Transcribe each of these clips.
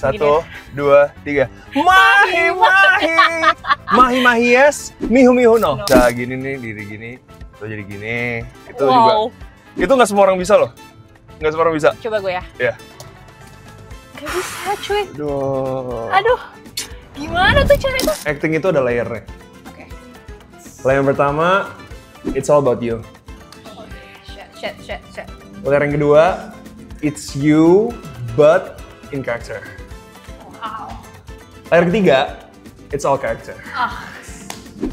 Satu, dua, tiga. Mahi, mahi. Mahi, mahi, yes. Mihu, mihu, no. Nah, gini nih, diri gini. Tuh jadi gini. Itu juga. Itu nggak semua orang bisa loh. Nggak semua orang bisa. Coba gue ya. Iya. Gak bisa cuy. Aduh. Gimana tuh cara itu? Acting itu ada layernya. Oke. Layer pertama, it's all about you. Shit. Layer yang kedua, it's you but in character. Wow. Layer ketiga, it's all character.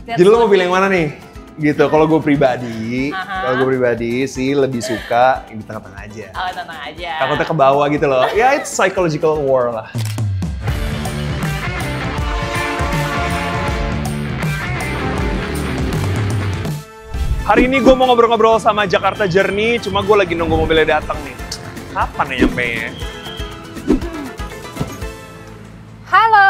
That's Jadi lo mau pilih yang mana nih? Gitu. Kalau gue pribadi, sih lebih suka yang di tengah-tengah aja. Oh, tenang aja. Takutnya ke bawah gitu loh. Ya, it's psychological war lah. Hari ini gue mau ngobrol-ngobrol sama Jakarta Journey, cuma gue lagi nunggu mobilnya datang nih. Kapan ya nyampe-nya? Halo,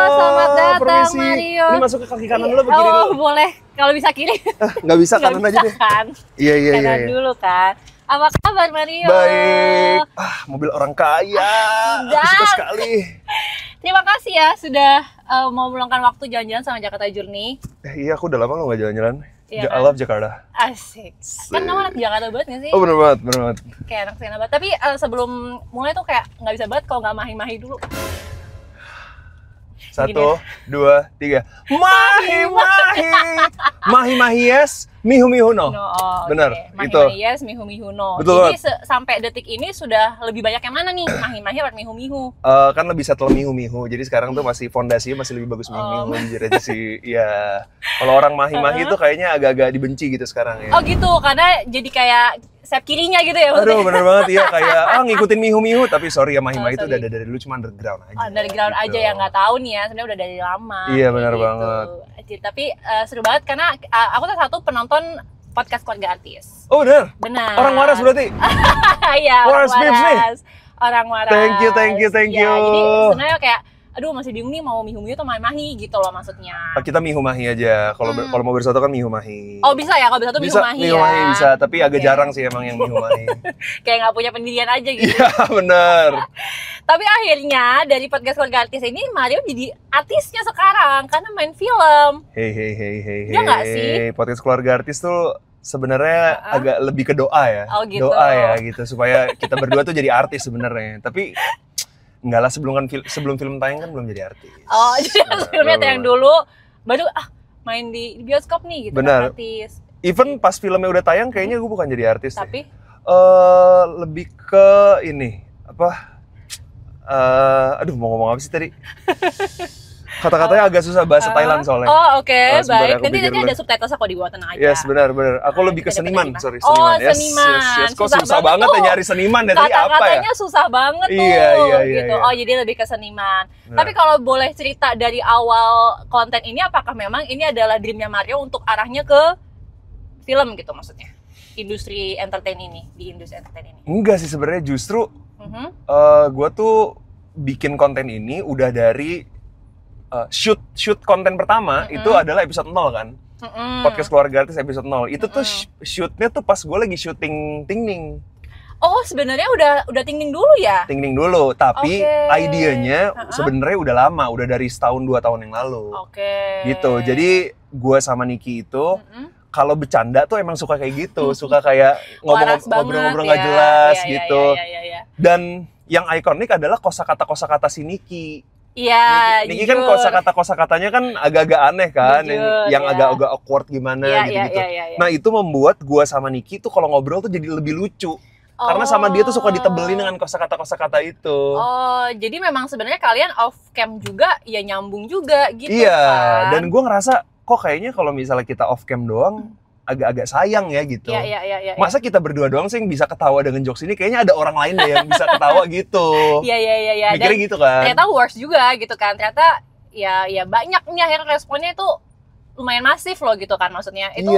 selamat datang permisi. Mario. Ini masuk ke kaki kanan dulu, begini dulu. Boleh. Kalau bisa kiri. Nggak bisa, kanan aja deh. Kan? Iya. Kanan dulu kan. Apa kabar Mario? Baik. Mobil orang kaya. Aku suka sekali. Terima kasih ya sudah mau meluangkan waktu jalan-jalan sama Jakarta Journey. Iya, aku udah lama lo nggak jalan-jalan. Iya I love Jakarta. Asik. Kan kamu anak Jakarta banget gak sih? Oh bener banget. Kayak anak sana banget. Tapi sebelum mulai tuh kayak nggak bisa banget kalau nggak mahi-mahi dulu. Satu, dua, tiga. Mahi, mahi. Mahi, mahi, yes. Mihu, mihu, no. Bener, okay. itu. Mahi, yes, mihu, mihu, no. Betul. Jadi sampai detik ini sudah lebih banyak yang mana nih? Mahi, mahi atau mihu, mihu? Kan lebih settle mihu, mihu. Jadi sekarang tuh masih fondasinya masih lebih bagus mihu, mihu. Jujur aja sih, ya. Kalau orang mahi, mahi itu kayaknya agak-agak dibenci gitu sekarang ya. Oh gitu, karena jadi kayak sayap kirinya gitu ya maksudnya? Aduh, bener banget ya. Kayak, ngikutin mihu, mihu. Tapi sorry ya, mahi, mahi itu udah dari dulu cuma underground aja. Underground gitu. aja yang nggak tahu nih ya, sebenarnya udah dari lama. Iya, benar gitu. banget. Tapi seru banget karena aku salah satu penonton podcast keluarga artis. Oh bener? Benar. Orang waras berarti? Iya, orang Babes nih? Orang waras. Thank you. Ya, jadi sebenarnya kayak, aduh masih bingung nih mau mihu-mihu atau mahi-mahi gitu loh maksudnya. Kita mihu mahi aja. Kalau mau bersatu kan mihu mahi. Oh bisa ya, kalau bersatu mihu-mahi ya? Mihu mahi bisa, tapi agak jarang sih emang yang mihu mahi. Kayak nggak punya pendirian aja gitu. Iya bener. Tapi akhirnya dari podcast keluarga artis ini Mario jadi artisnya sekarang karena main film. Hey. Iya nggak sih? Podcast keluarga artis tuh sebenarnya agak lebih ke doa ya. Oh gitu. Doa ya gitu supaya kita berdua tuh jadi artis sebenarnya. Tapi enggak lah, sebelum film tayang kan belum jadi artis. Oh, jadi filmnya tayang dulu, baru main di bioskop nih gitu. Benar. Artis. Even pas filmnya udah tayang kayaknya gue bukan jadi artis. Tapi lebih ke ini aduh mau ngomong apa sih tadi? Kata-katanya agak susah bahasa Thailand soalnya. Oh oke, baik. Nanti dulu. ada subtitlenya kok di bawah, tenang aja. Yes, benar. Aku lebih ke seniman, sorry. Oh, Yes. Kok susah banget ya nyari seniman ya, tadi apa ya? Kata-katanya susah banget tuh. Iya. Gitu. Oh, jadi lebih ke seniman. Tapi kalau boleh cerita dari awal konten ini, apakah memang ini adalah dreamnya Mario untuk arahnya ke film gitu maksudnya? Industri entertain ini. Enggak sih sebenarnya, justru gue tuh bikin konten ini udah dari shoot konten pertama itu adalah episode 0 kan. Podcast keluarga artis episode 0. Itu tuh shootnya tuh pas gue lagi syuting Tingning. Oh, sebenarnya udah Tingning dulu ya? Tingning dulu, tapi idenya sebenarnya udah lama, udah dari setahun 2 tahun yang lalu. Gitu. Jadi gue sama Niki itu kalau bercanda tuh emang suka kayak gitu, suka kayak ngobrol-ngobrol nggak jelas gitu. Dan yang ikonik adalah kosakata si Niki. Iya, Niki kan kosakatanya kan agak-agak aneh kan, yang agak-agak awkward gimana gitu. Nah itu membuat gua sama Niki tuh kalau ngobrol tuh jadi lebih lucu. Karena sama dia tuh suka ditebelin dengan kosakata itu. Oh, jadi memang sebenarnya kalian off cam juga ya nyambung juga gitu kan. Iya, dan gua ngerasa kok kayaknya kalau misalnya kita off cam doang agak-agak sayang ya gitu. Iya. Masa kita berdua doang sih yang bisa ketawa dengan jokes ini, kayaknya ada orang lain deh yang bisa ketawa gitu. Iya. Mikirnya gitu kan. Ternyata worse juga gitu kan. Ternyata ya banyak nih akhirnya responnya itu lumayan masif loh gitu kan maksudnya. Itu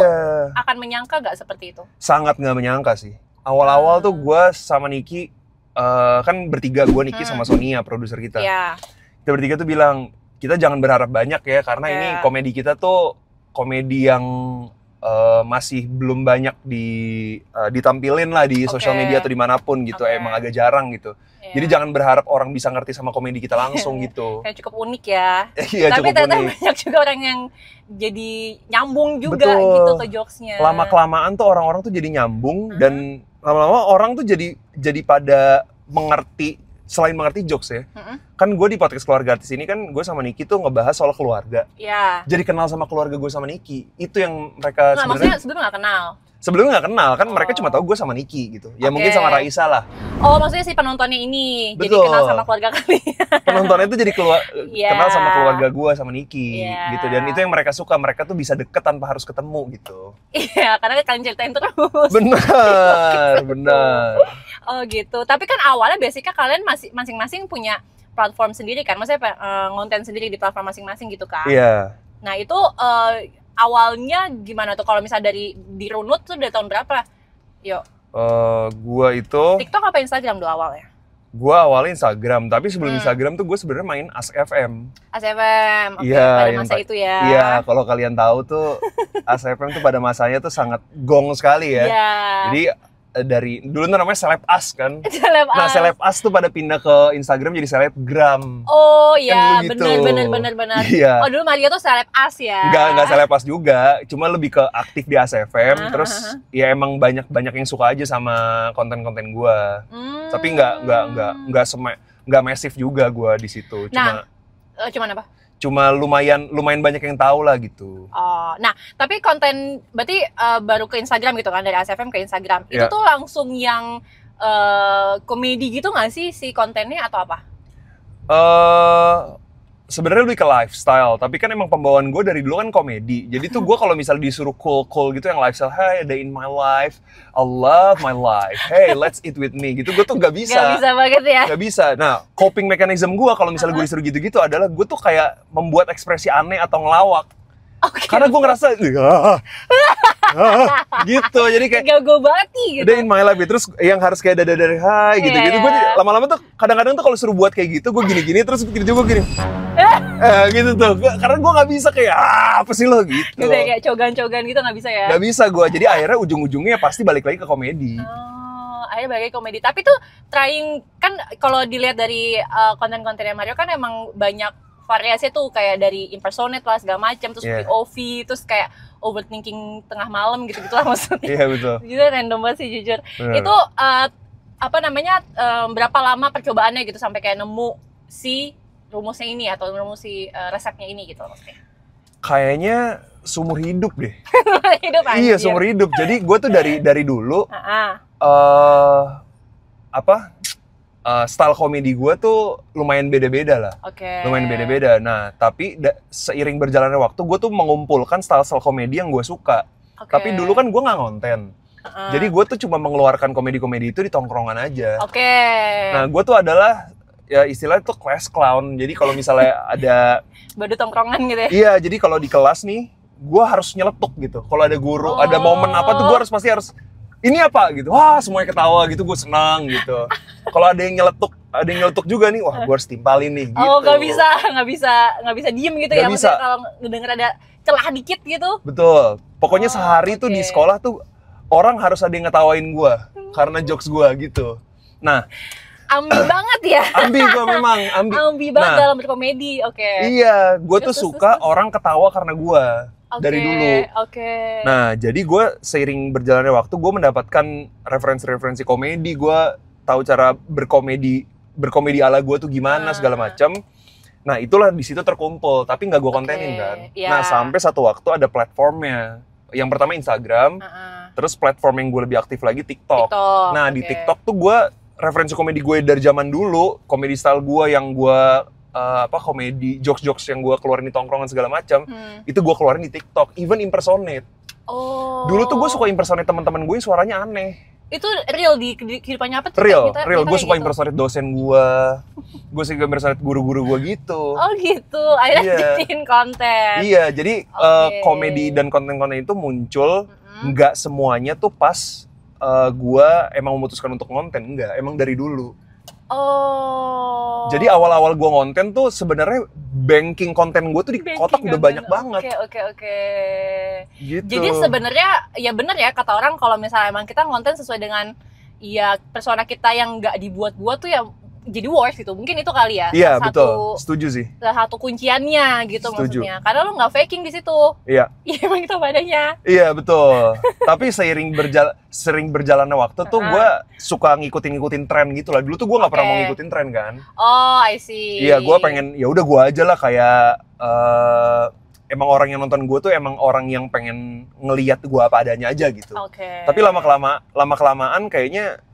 akan menyangka nggak seperti itu? Sangat nggak menyangka sih. Awal-awal tuh gue sama Niki, kan bertiga, gue, Niki sama Sonia, produser kita. Kita bertiga tuh bilang, kita jangan berharap banyak ya, karena ini komedi kita tuh komedi yang masih belum banyak ditampilin lah di sosial media atau dimanapun gitu, emang agak jarang gitu. Jadi jangan berharap orang bisa ngerti sama komedi kita langsung gitu. Kayak cukup unik ya. Iya, tapi ternyata banyak juga orang yang jadi nyambung juga gitu ke jokesnya. Lama-kelamaan tuh orang-orang tuh jadi nyambung dan lama-lama orang tuh jadi pada mengerti, selain mengerti jokes ya. Kan gue di podcast Keluarga Artis ini kan gue sama Niki tuh ngebahas soal keluarga. Iya. Jadi kenal sama keluarga gue sama Niki. Itu yang mereka maksudnya sebelumnya nggak kenal. Sebelumnya nggak kenal, kan mereka cuma tahu gue sama Niki gitu. Ya mungkin sama Raisa lah. Oh, maksudnya si penontonnya ini jadi kenal sama keluarga kalian. Penontonnya itu jadi kenal sama keluarga gue sama Niki gitu. Dan itu yang mereka suka, mereka tuh bisa deket tanpa harus ketemu gitu. Iya, karena kalian ceritain terus. Benar. Oh gitu. Tapi kan awalnya basicnya kalian masing-masing punya platform sendiri kan? Maksudnya konten sendiri di platform masing-masing gitu kan? Iya. Nah itu awalnya gimana tuh kalau misalnya di Runut tuh dari tahun berapa? Yuk. Gua itu TikTok apa Instagram dulu awalnya? Gua awalnya Instagram, tapi sebelum Instagram tuh gue sebenarnya main Ask FM. Ask FM, oke, pada masa itu ya. Iya, kalau kalian tahu tuh Ask FM tuh pada masanya tuh sangat gong sekali ya. Iya. Jadi dari dulu tuh namanya Seleb As kan. Seleb As. Nah, Seleb As tuh pada pindah ke Instagram jadi Selebgram. Oh iya, kan gitu. bener. Iya. Oh dulu Maria tuh Seleb As ya. Enggak Seleb As juga, cuma lebih ke aktif di ASFM. Terus ya emang banyak yang suka aja sama konten-konten gua. Tapi enggak masif juga gua di situ. Cuman apa? Cuma lumayan banyak yang tahu lah gitu. Oh, nah tapi konten berarti baru ke Instagram gitu kan, dari ASFM ke Instagram. Itu tuh langsung yang komedi gitu nggak sih si kontennya atau apa? Sebenarnya lebih ke lifestyle, tapi kan emang pembawaan gue dari dulu kan komedi. Jadi tuh gue kalau misalnya disuruh cool gitu yang lifestyle, hey, day in my life, I love my life, hey, let's eat with me, gitu gue tuh nggak bisa. Nggak bisa banget ya? Nggak bisa. Nah, coping mechanism gue kalau misalnya gue disuruh gitu-gitu adalah gue tuh kayak membuat ekspresi aneh atau ngelawak. Karena gue ngerasa gitu, jadi kayak gago banget gitu. Day in my life, terus yang harus kayak dada dari hai gitu-gitu. Gue lama-lama tuh kadang-kadang tuh kalau suruh buat kayak gitu, gue gini-gini terus gitu gue gini. Gitu tuh, karena gue nggak bisa kayak apa sih lo gitu. Kayak cogan-cogan gitu nggak bisa ya? Nggak bisa gue, jadi akhirnya ujung-ujungnya pasti balik lagi ke komedi. Akhirnya balik ke komedi. Tapi tuh trying kan kalau dilihat dari konten-kontennya Mario kan emang banyak variasi tuh, kayak dari impersonate lah segala macam, terus POV, terus kayak overthinking tengah malam gitu lah maksudnya. Iya betul. Jujur random banget sih jujur. Bener. Itu berapa lama percobaannya gitu sampai kayak nemu si rumusnya ini atau nemu si resepnya ini gitu maksudnya? Kayaknya seumur hidup deh. Hidup aja. Iya seumur hidup. Jadi gue tuh dari dulu style komedi gue tuh lumayan beda-beda lah. Lumayan beda-beda. Nah, tapi seiring berjalannya waktu, gue tuh mengumpulkan style komedi yang gue suka. Tapi dulu kan gue nggak ngonten. Jadi gue tuh cuma mengeluarkan komedi-komedi itu di tongkrongan aja. Nah, gue tuh adalah ya istilahnya tuh class clown. Jadi kalau misalnya ada badut tongkrongan gitu ya. Iya, jadi kalau di kelas nih, gue harus nyeletuk gitu. Kalau ada guru, ada momen apa tuh gue pasti harus ini apa gitu, wah semuanya ketawa gitu, gue senang gitu. Kalau ada yang nyeletuk juga nih, wah gue harus timpalin nih gitu. Oh nggak bisa diem gitu ya, maksudnya kalau ngedenger ada celah dikit gitu. Betul, pokoknya sehari tuh di sekolah tuh orang harus ada yang ngetawain gue karena jokes gue gitu. Nah, ambi banget ya. Ambi gue memang ambi banget dalam berkomedi. Iya, gue tuh suka orang ketawa karena gue. Dari dulu. Nah, jadi gue seiring berjalannya waktu, gue mendapatkan referensi komedi, gue tahu cara berkomedi ala gue tuh gimana segala macam. Nah, itulah di situ terkumpul, tapi nggak gue kontenin kan. Nah, sampai satu waktu ada platformnya. Yang pertama Instagram, terus platform yang gue lebih aktif lagi TikTok. Nah, di TikTok tuh gue referensi komedi gue dari zaman dulu, komedi style gue yang gue komedi jokes yang gue keluarin di tongkrongan segala macam, itu gue keluarin di TikTok, even impersonate. Dulu tuh gue suka impersonate teman-teman gue yang suaranya aneh. Itu real di kehidupannya apa tuh? Real. Gue suka impersonate dosen gue suka impersonate guru-guru gue gitu. Oh gitu, akhirnya bikin konten. Iya, jadi komedi dan konten-konten itu muncul, nggak semuanya tuh pas gue emang memutuskan untuk konten, enggak, emang dari dulu. Jadi awal-awal gue konten tuh sebenarnya banking konten gue tuh di kotak udah banyak banget. Oke. Gitu. Jadi sebenarnya ya bener ya kata orang kalau misalnya emang kita konten sesuai dengan ya persona kita yang nggak dibuat-buat tuh ya jadi worse gitu. Mungkin itu kali ya. Iya, betul. Setuju sih. Salah satu kunciannya gitu. Setuju. Maksudnya. Karena lu nggak faking di situ. Iya. Iya, emang itu badannya. Iya, betul. Tapi sering berjalannya waktu tuh gue suka ngikutin tren gitu lah. Dulu tuh gue nggak pernah mau ngikutin tren kan. Oh, I see. Iya, gue pengen ya udah gue aja lah kayak emang orang yang nonton gue tuh emang orang yang pengen ngelihat gue apa adanya aja gitu. Tapi lama-kelamaan kayaknya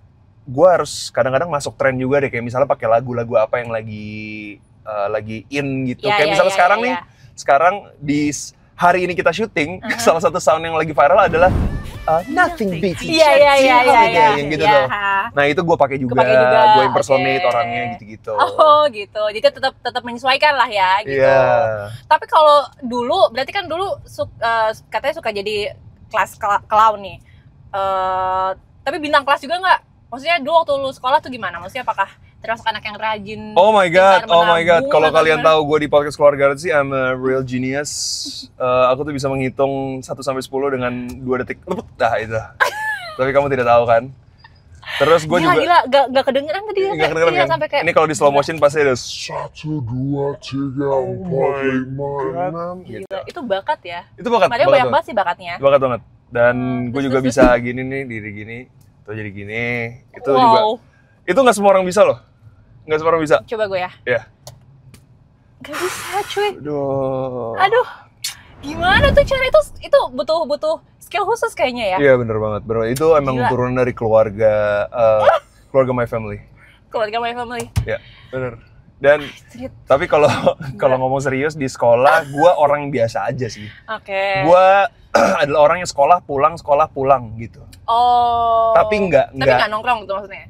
gue harus kadang-kadang masuk tren juga deh, kayak misalnya pakai lagu-lagu apa yang lagi in gitu. Kayak misalnya sekarang nih, sekarang di hari ini kita syuting, salah satu sound yang lagi viral adalah Nothing Beats You. Iya. Yang gitu tuh. Nah itu gue pakai juga, gue impersonate orangnya gitu-gitu. Oh gitu, jadi tetap menyesuaikan lah ya gitu. Tapi kalau dulu, berarti kan dulu katanya suka jadi kelas clown nih. Tapi bintang kelas juga nggak? Maksudnya dulu waktu lu sekolah tuh gimana? Maksudnya apakah termasuk anak yang rajin? Oh my god. Kalau kalian tahu gue di podcast keluarga sih, I'm a real genius. Aku tuh bisa menghitung 1 sampai 10 dengan 2 detik. Dah itu. Tapi kamu tidak tahu kan? Terus gue juga gak kedengeran tadi. Gak kedengeran kan? Sampai kayak... Ini kalau di slow motion pasti ada 1, 2, 3, 4, 5, 6 gitu. Itu bakat ya? Itu bakat. Mario banyak banget sih bakatnya. Bakat banget. Dan gue juga bisa gini nih, diri gini. Tuh jadi gini, itu juga, itu nggak semua orang bisa loh, nggak semua orang bisa. Coba gue ya. Iya. Gak bisa cuy. Aduh, gimana tuh cara itu butuh skill khusus kayaknya ya. Iya bener banget, itu emang turunan dari keluarga my family. Keluarga my family. Iya, bener. Dan tapi kalau ngomong serius di sekolah, gue orang yang biasa aja sih. Gue adalah orang yang sekolah pulang gitu. Oh. Tapi nggak nongkrong gitu maksudnya?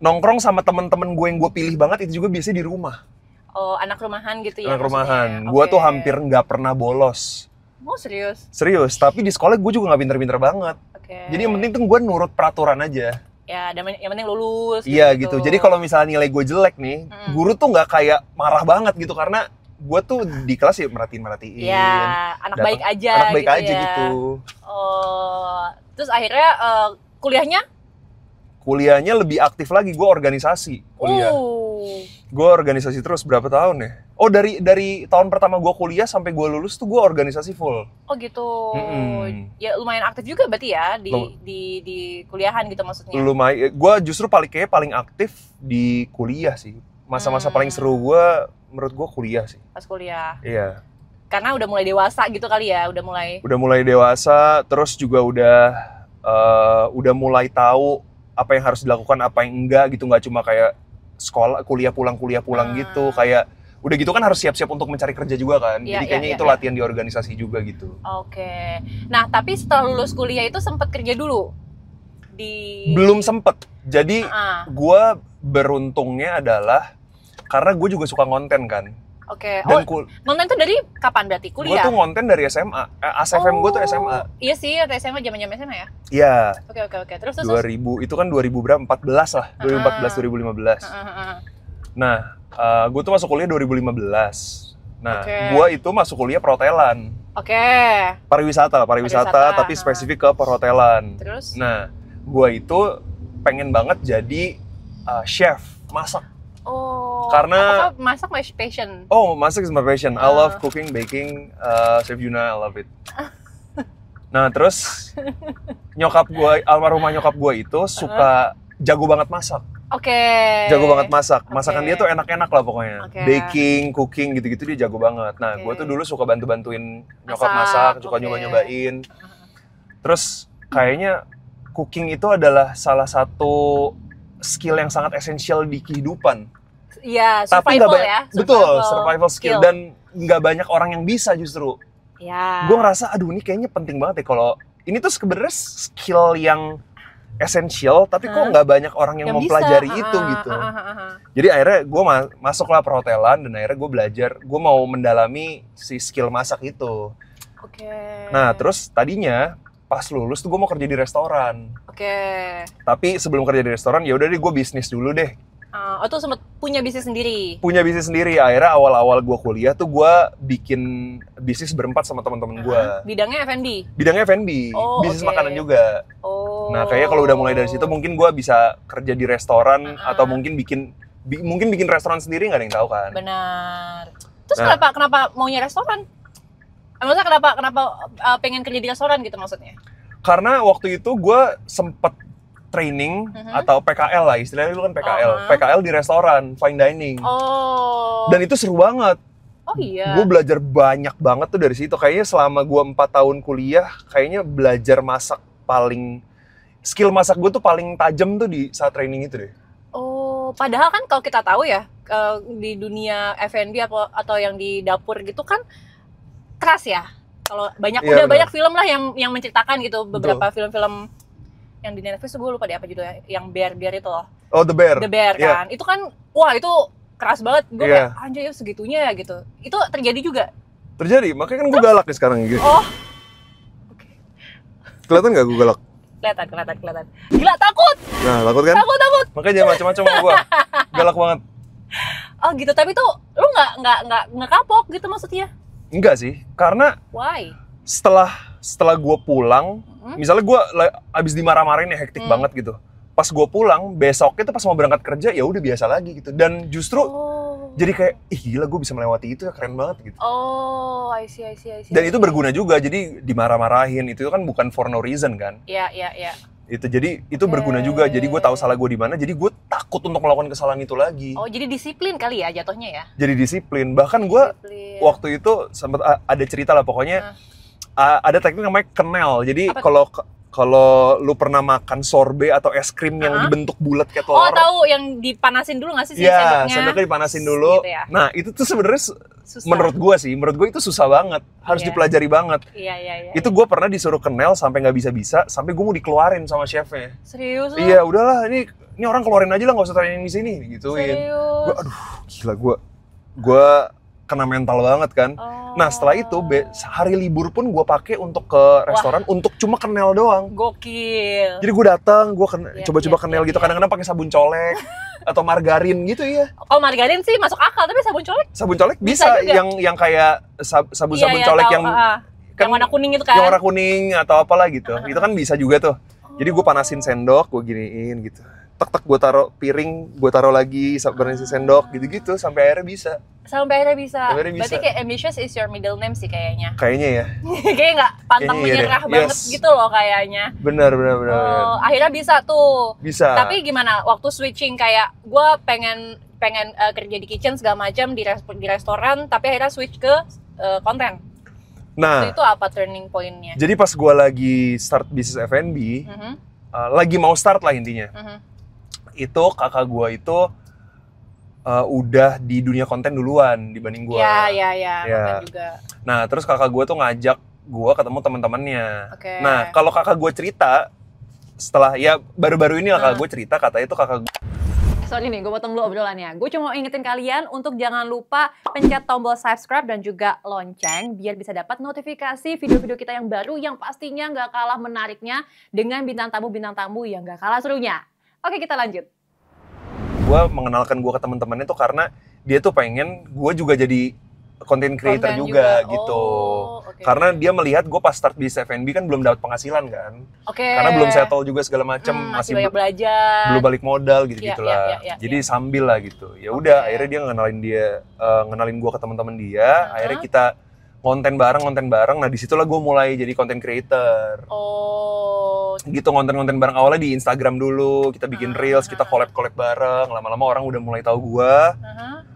Nongkrong sama teman-teman gue yang gue pilih banget itu juga biasanya di rumah. Oh, anak rumahan gitu ya? Anak rumahan. Gue tuh hampir nggak pernah bolos. Oh, serius? Serius, tapi di sekolah gue juga nggak pinter-pinter banget. Jadi yang penting tuh gue nurut peraturan aja. Ya, yang penting lulus. Iya gitu. Jadi kalau misalnya nilai gue jelek nih, guru tuh nggak kayak marah banget gitu karena gue tuh di kelas ya merhatiin. Iya, anak baik aja. Anak baik aja gitu. Oh, terus akhirnya kuliahnya lebih aktif lagi. Gue organisasi kuliah. Gue organisasi terus berapa tahun ya? Oh dari tahun pertama gue kuliah sampai gue lulus tuh gue organisasi full. Oh gitu. Ya lumayan aktif juga berarti ya di kuliahan gitu maksudnya. Lumayan. Gue justru paling aktif di kuliah sih. Masa-masa paling seru gue menurut gue kuliah sih. Pas kuliah. Iya. Karena udah mulai dewasa gitu kali ya, udah mulai dewasa, terus juga udah mulai tahu apa yang harus dilakukan, apa yang enggak gitu, nggak cuma kayak kuliah pulang gitu, kayak udah gitu kan harus siap-siap untuk mencari kerja juga kan. Jadi kayaknya itu latihan di organisasi juga gitu. Oke. Nah, tapi setelah lulus kuliah itu sempat kerja dulu? Belum sempet. Jadi gue beruntungnya adalah karena gue juga suka konten kan. Oke. Konten tuh dari kapan berarti? Kuliah? Gue tuh konten dari SMA. ASFM gue tuh SMA. Iya sih, atau SMA, zaman-zaman SMA ya? Iya. Oke. Terus 2000, itu kan 2014 lah. 2014, 2015. Nah, gue tuh masuk kuliah 2015. Nah, gue itu masuk kuliah perhotelan. Pariwisata, tapi spesifik ke perhotelan. Terus? Nah, gue itu pengen banget jadi chef, masak. Oh, karena masak my passion. Oh, masak is my passion. I love cooking, baking, Chef Yuna, I love it. Nah, terus almarhumah nyokap gue itu suka jago banget masak. Jago banget masak. Masakan dia tuh enak-enak lah pokoknya. Baking, cooking gitu-gitu dia jago banget. Nah, gue tuh dulu suka bantu-bantuin nyokap masak, suka nyoba-nyobain. Terus kayaknya cooking itu adalah salah satu skill yang sangat esensial di kehidupan. Iya, survival ya. Betul, survival skill. Dan nggak banyak orang yang bisa justru. Iya. Gue ngerasa, aduh ini kayaknya penting banget ya kalau ini tuh sebenarnya skill yang esensial, tapi kok nggak banyak orang yang mempelajari itu gitu. Jadi akhirnya gue masuklah perhotelan dan akhirnya gue belajar, gue mau mendalami si skill masak itu. Nah terus tadinya pas lulus tuh gue mau kerja di restoran. Tapi sebelum kerja di restoran ya udah deh gue bisnis dulu deh. Oh tuh sempet punya bisnis sendiri? Punya bisnis sendiri. Akhirnya awal-awal gue kuliah tuh gue bikin bisnis berempat sama teman-teman gue. Bidangnya F&B? Bidangnya F&B, bisnis makanan juga. Nah kayaknya kalau udah mulai dari situ mungkin gue bisa kerja di restoran atau mungkin bikin restoran sendiri, nggak ada yang tahu kan. Benar. Terus kenapa maunya restoran? Maksudnya kenapa pengen kerja di restoran gitu maksudnya? Karena waktu itu gue sempet training atau PKL lah, istilahnya dulu kan PKL. PKL di restoran, fine dining. Dan itu seru banget. Oh iya. Gue belajar banyak banget tuh dari situ. Kayaknya selama gue 4 tahun kuliah, kayaknya belajar masak skill masak gue tuh paling tajam tuh di saat training itu deh. Oh, padahal kan kalau kita tahu ya, di dunia F&B atau yang di dapur gitu kan keras ya. Kalau banyak banyak film lah yang menceritakan gitu, beberapa film-film yang di Netflix gue lupa deh apa judulnya, yang Bear itu loh. Oh, The Bear kan. Itu kan wah itu keras banget. Gue kayak anjir segitunya ya gitu. Itu terjadi juga? Terjadi, makanya kan gue galak nih sekarang gitu. Oh. Oke. Kelihatan gak gue galak? Kelihatan. Gila, takut. Nah, takut kan? Takut. Makanya jangan macam-macam sama gue. Galak banget. Oh gitu, tapi tuh lu nggak kapok gitu maksudnya? Enggak sih, karena why? Setelah gue pulang, misalnya gue abis dimarah-marahin ya hektik banget gitu. Pas gue pulang, besoknya tuh pas mau berangkat kerja ya udah biasa lagi gitu. Dan justru jadi kayak, ih gila gue bisa melewati itu ya, keren banget gitu. Oh, I see. Dan itu berguna juga, jadi dimarah-marahin itu kan bukan for no reason kan. Iya. Itu berguna juga, jadi gue tahu salah gue di mana, jadi gue takut untuk melakukan kesalahan itu lagi. Oh, jadi disiplin kali ya jatuhnya ya? Jadi disiplin, bahkan gue waktu itu sempat ada cerita lah pokoknya. Ada teknik namanya kenel. Jadi kalau lu pernah makan sorbet atau es krim yang dibentuk bulat kayak telur. Oh, tahu yang dipanasin dulu nggak sih sendoknya? Iya, sendoknya dipanasin dulu. Gitu ya? Nah, itu tuh sebenarnya menurut gue itu susah banget. Harus dipelajari banget. Iya. Itu gue pernah disuruh kenel sampai nggak bisa, sampai gue mau dikeluarin sama chefnya. Serius? Iya, udahlah ini orang keluarin aja lah, nggak usah tanya di sini gituin. Serius? Gue aduh, gila gue kena mental banget kan. Nah setelah itu hari libur pun gue pakai untuk ke restoran untuk cuma kenel doang. Gokil. Jadi gue datang, gue coba-coba kenel gitu. Kadang-kadang pakai sabun colek atau margarin gitu ya. Oh margarin sih masuk akal, tapi sabun colek? Sabun colek bisa yang kayak sabun colek tahu, yang yang warna kuning itu kan? Yang warna kuning atau apalah gitu. Itu kan bisa juga tuh. Jadi gue panasin sendok, gue giniin gitu. Tek gue taruh piring, gue taruh lagi panasin sendok gitu-gitu sampai akhirnya bisa. Berarti kayak ambitious is your middle name sih kayaknya. Kayaknya ya. Kayaknya nggak pantang menyerah banget gitu loh kayaknya. Benar. Akhirnya bisa tuh. Bisa. Tapi gimana waktu switching kayak gue pengen kerja di kitchen segala macam di restoran, tapi akhirnya switch ke konten. Nah, itu apa turning point-nya? Jadi pas gue lagi start bisnis F&B, lagi mau start lah intinya. Itu kakak gue itu udah di dunia konten duluan dibanding gue. Konten juga. Nah, terus kakak gue tuh ngajak gue ketemu teman-temannya. Okay. Nah, kalau kakak gue cerita, setelah ya baru-baru ini lah kakak gue cerita, katanya itu kakak gue. Sorry nih, gue potong dulu obrolannya. Gue cuma mau ingetin kalian untuk jangan lupa pencet tombol subscribe dan juga lonceng biar bisa dapat notifikasi video-video kita yang baru yang pastinya nggak kalah menariknya dengan bintang tamu yang nggak kalah serunya. Oke, kita lanjut. Gue mengenalkan gue ke teman-temannya tuh karena dia tuh pengen gue juga jadi content creator juga gitu. Okay. Karena dia melihat gue pas start di F&B kan belum dapat penghasilan kan. Karena belum settle juga segala macam, masih banyak belajar. Belum balik modal gitu-gitulah. Jadi sambil lah gitu. Ya udah, akhirnya dia ngenalin gue ke teman-teman dia. Akhirnya kita konten bareng. Nah disitulah gue mulai jadi content creator. Gitu, konten bareng. Awalnya di Instagram dulu, kita bikin reels, kita collab bareng. Lama-lama orang udah mulai tahu gue.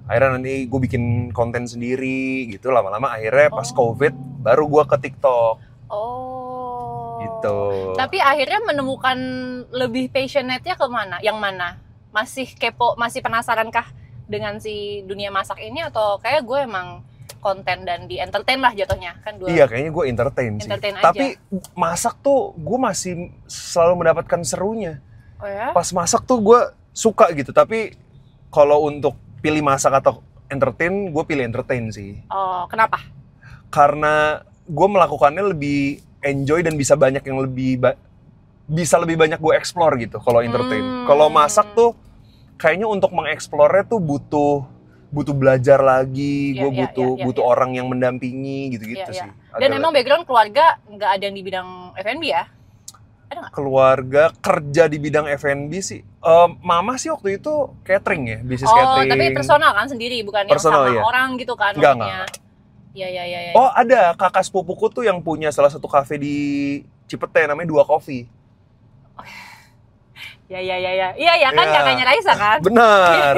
Akhirnya nanti gue bikin konten sendiri gitu. Lama-lama akhirnya pas COVID baru gue ke TikTok. Gitu. Tapi akhirnya menemukan lebih passionate-nya ke mana? Yang mana? Masih kepo, masih penasaran kah dengan si dunia masak ini, atau kayak gue emang konten dan di entertain lah jatuhnya kan? Iya, kayaknya gue entertain sih. Aja. Tapi masak tuh gue masih selalu mendapatkan serunya. Oh ya? Pas masak tuh gue suka gitu. Tapi kalau untuk pilih masak atau entertain, gue pilih entertain sih. Oh, kenapa? Karena gue melakukannya lebih enjoy dan bisa banyak yang bisa lebih banyak gue explore gitu kalau entertain. Kalau masak tuh kayaknya untuk mengeksplornya tuh butuh belajar lagi, gue butuh orang yang mendampingi gitu-gitu sih. Dan emang background keluarga nggak ada yang di bidang F&B ya? Ada nggak? Keluarga kerja di bidang F&B sih. Mama sih waktu itu catering ya, bisnis catering. Oh, tapi personal kan sendiri, bukan personal, yang sama orang gitu kan? Enggak. Iya. Oh, ada kakak sepupuku tuh yang punya salah satu kafe di Cipete namanya Dua Coffee. Iya kan kakaknya Raisa kan? Benar.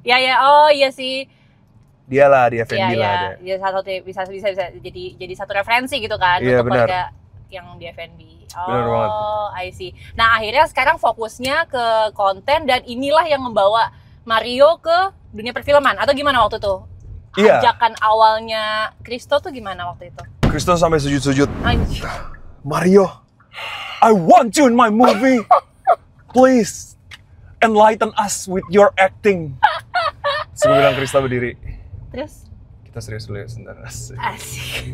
Iya. Oh iya sih. Dia lah di F&B lah ada. Dia satu bisa jadi satu referensi gitu kan untuk keluarga yang di F&B. Benar banget. I see. Nah akhirnya sekarang fokusnya ke konten dan inilah yang membawa Mario ke dunia perfilman atau gimana waktu itu? Iya. Ajakan awalnya Christo tuh gimana waktu itu? Christo sampai sujud-sujud. Anjir. Mario, I want you in my movie. Please enlighten us with your acting. Terus gue bilang Christo berdiri. Terus? Kita serius dulu ya sebentar. Asik.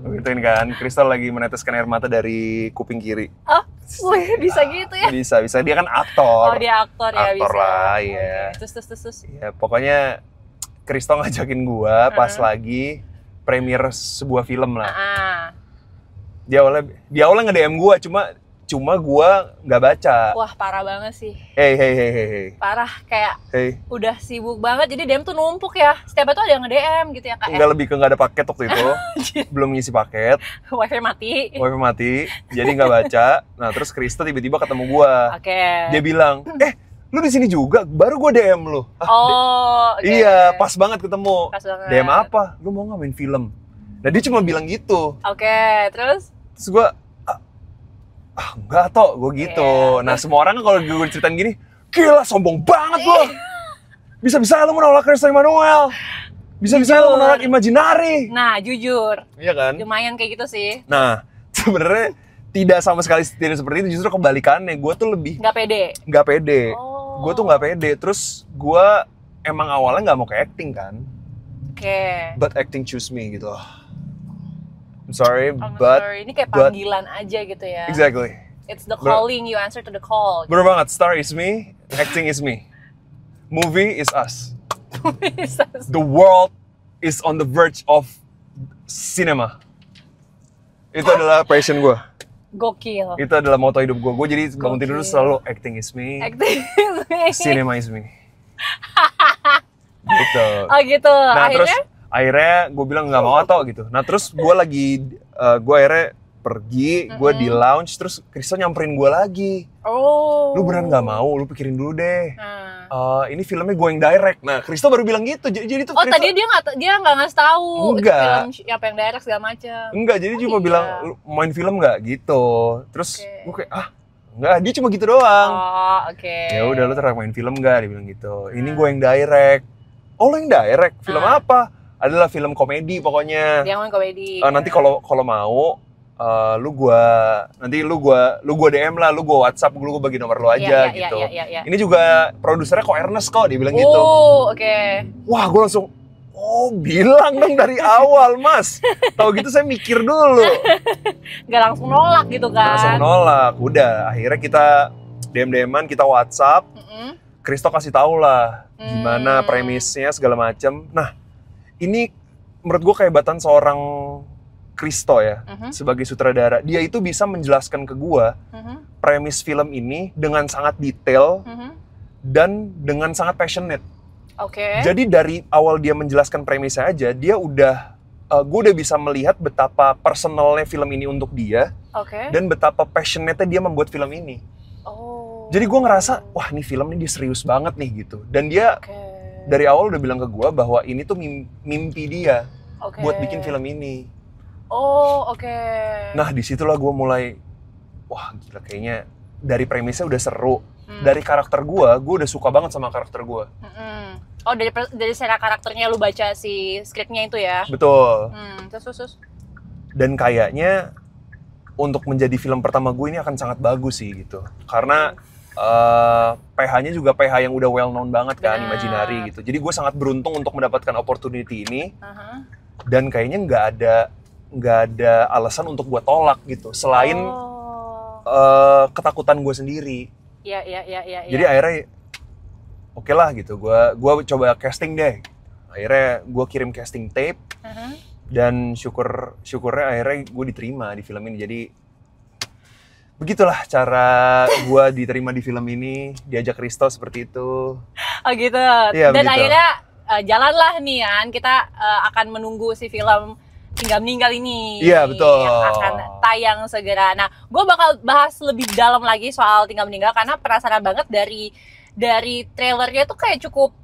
Begituin kan, Christo lagi meneteskan air mata dari kuping kiri. Oh, bisa gitu ya? Bisa. Dia kan aktor. Oh, dia aktor ya, aktor bisa. lah, ya. Terus. Ya, pokoknya Christo ngajakin gua pas lagi premier sebuah film lah. Dia awalnya nge-DM gua, cuma gua nggak baca. Wah, parah banget sih. Hey. Parah, kayak udah sibuk banget, jadi DM tuh numpuk ya. Setiap itu ada yang nge-DM gitu ya, Kak. Enggak, lebih ke nggak ada paket waktu itu. Belum ngisi paket. Wifi mati, jadi nggak baca. Nah, terus Christo tiba-tiba ketemu gua. Oke. Dia bilang, lu di sini juga? Baru gua DM lu. Iya, pas banget ketemu. Pas banget. DM apa? Lu mau nggak main film? Nah, dia cuma bilang gitu. Oke, terus gua enggak toh, gue gitu. Nah, semua orang kalau gue ceritain gini, gila sombong banget lo. Bisa-bisa lo menolak Christo Emmanuel. Bisa-bisa lo menolak Imaginary. Nah, jujur. Iya kan? Lumayan kayak gitu sih. Nah, sebenarnya tidak sama sekali tidak seperti itu, justru kebalikannya. Gue tuh lebih nggak pede. Gue tuh nggak pede. Terus gue emang awalnya nggak mau ke acting kan. But acting choose me gitu. I'm sorry. Ini kayak panggilan aja gitu ya. Exactly. It's the calling, you answer to the call. Bener banget, star is me, acting is me. Movie is us. The world is on the verge of cinema. Itu adalah passion gue. Gokil. Itu adalah moto hidup gue. Gue jadi bangun tidur selalu acting is me. Cinema is me. Gitu. Oh gitu. Nah, akhirnya gue bilang nggak mau atau gitu. Nah terus gue akhirnya pergi, gue di lounge, terus Christo nyamperin gue lagi. Lu beneran nggak mau? Lu pikirin dulu deh. Ini filmnya gue yang direct. Nah Christo baru bilang gitu. Jadi tuh. Christo, tadi dia nggak ngasih tahu. Enggak. Itu film apa yang direct segala macam. Enggak. Jadi cuma bilang lu main film nggak gitu. Terus gue kayak enggak. Dia cuma gitu doang. Ya udah lu terang main film nggak? Dia bilang gitu. Ini gue yang direct. Oh lu yang direct? Film apa? Adalah film komedi pokoknya. Dia ngomong komedi. Nanti kalau mau lu gua DM lah, lu gua WhatsApp, lu bagi nomor lu aja gitu. Iya. Ini juga produsernya kok Ernest kok, dia bilang gitu. Oke. Wah, gua langsung bilang dong dari awal, Mas. Tahu gitu saya mikir dulu. Gak langsung nolak gitu kan. Langsung nolak. Udah, akhirnya kita DM-an, kita WhatsApp. Christo kasih tahu lah gimana premisnya segala macam. Nah, ini menurut gue kehebatan seorang Christo ya, sebagai sutradara. Dia itu bisa menjelaskan ke gue premis film ini dengan sangat detail dan dengan sangat passionate. Jadi dari awal dia menjelaskan premisnya aja, gue udah bisa melihat betapa personalnya film ini untuk dia dan betapa passionate-nya dia membuat film ini. Jadi gue ngerasa, wah ini film ini dia serius banget nih gitu. Dan dia dari awal udah bilang ke gue bahwa ini tuh mimpi dia buat bikin film ini. Nah disitulah gue mulai, wah gila kayaknya dari premisnya udah seru. Dari karakter gue udah suka banget sama karakter gue. Dari secara karakternya lu baca si skripnya itu ya? Betul. Terus. Dan kayaknya untuk menjadi film pertama gue ini akan sangat bagus sih gitu. Karena PH-nya juga PH yang udah well known banget kan, Imaginary gitu. Jadi gue sangat beruntung untuk mendapatkan opportunity ini. Dan kayaknya nggak ada alasan untuk gue tolak gitu. Selain ketakutan gue sendiri. Iya. Jadi akhirnya oke lah gitu, gue coba casting deh. Akhirnya gue kirim casting tape, dan syukurnya akhirnya gue diterima di film ini. Jadi begitulah cara gue diterima di film ini, diajak Risto seperti itu. Oh gitu. Iya, dan begitu. Akhirnya jalanlah nih kan, kita akan menunggu si film Tinggal Meninggal ini. Iya, betul. Yang akan tayang segera. Nah, gue bakal bahas lebih dalam lagi soal Tinggal Meninggal karena penasaran banget dari trailernya tuh kayak cukup